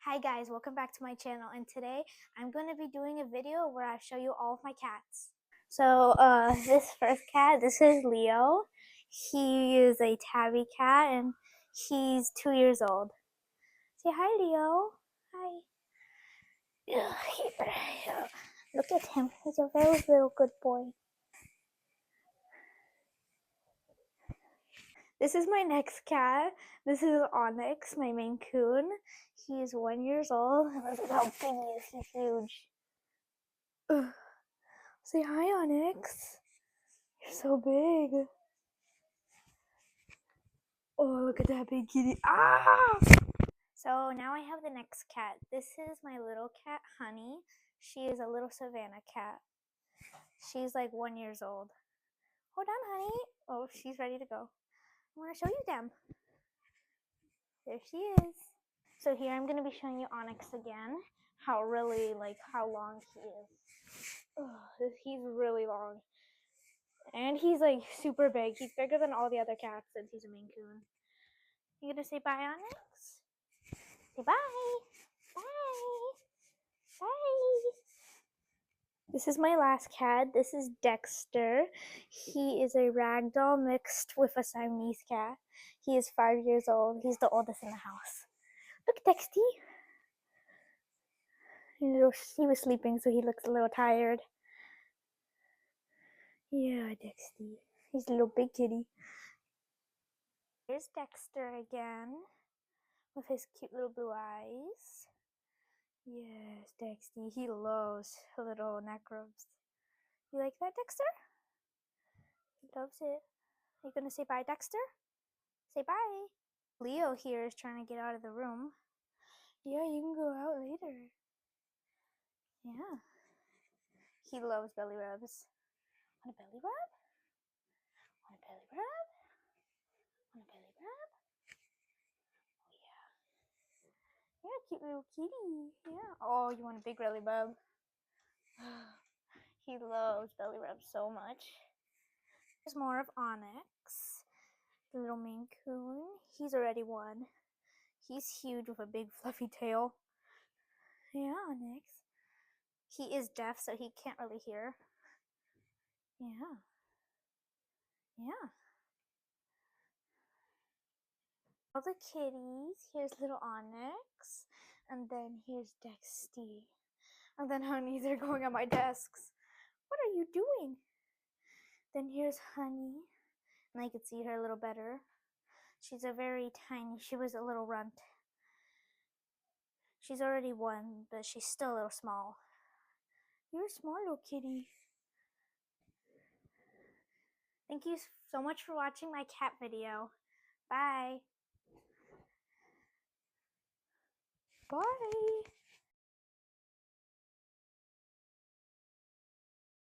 Hi guys, welcome back to my channel, and today I'm going to be doing a video where I show you all of my cats. So this first cat, this is Leo. He is a tabby cat and he's 2 years old. Say hi, Leo. Hi. Look at him, he's a very little good boy. This is my next cat. This is Onyx, my Maine Coon. He is 1 year old. Look at how big he is, he's huge. Say hi, Onyx. You're so big. Oh, look at that big kitty. Ah! So now I have the next cat. This is my little cat, Honey. She is a little Savannah cat. She's like 1 year old. Hold on, Honey. Oh, she's ready to go. I want to show you them. There she is. So here I'm going to be showing you Onyx again. How long he is. Oh, he's really long. And he's like super big. He's bigger than all the other cats since he's a Maine Coon. You gonna say bye, Onyx? Say bye. Bye. Bye. This is my last cat. This is Dexter. He is a ragdoll mixed with a Siamese cat. He is 5 years old. He's the oldest in the house. Look, Dexty. He was sleeping, so he looks a little tired. Yeah, Dexty. He's a little big kitty. Here's Dexter again with his cute little blue eyes. Yes, Dexty. He loves little neck rubs. You like that, Dexter? He loves it. Are you gonna say bye, Dexter? Say bye. Leo here is trying to get out of the room. Yeah, you can go out later. Yeah. He loves belly rubs. Want a belly rub? Want a belly rub? Want a belly rub? Oh yeah. Yeah, cute little kitty. Yeah. Oh, you want a big belly rub? He loves belly rubs so much. There's more of Onyx, the little Maine Coon. He's already won. He's huge with a big fluffy tail. Yeah, Onyx. He is deaf, so he can't really hear. Yeah. Yeah. All the kitties. Here's little Onyx. And then here's Dexty. And then Honey, they're going on my desks. What are you doing? Then here's Honey. And I could see her a little better. She's a very tiny, she was a little runt. She's already won, but she's still a little small. You're a small little kitty. Thank you so much for watching my cat video. Bye. Bye.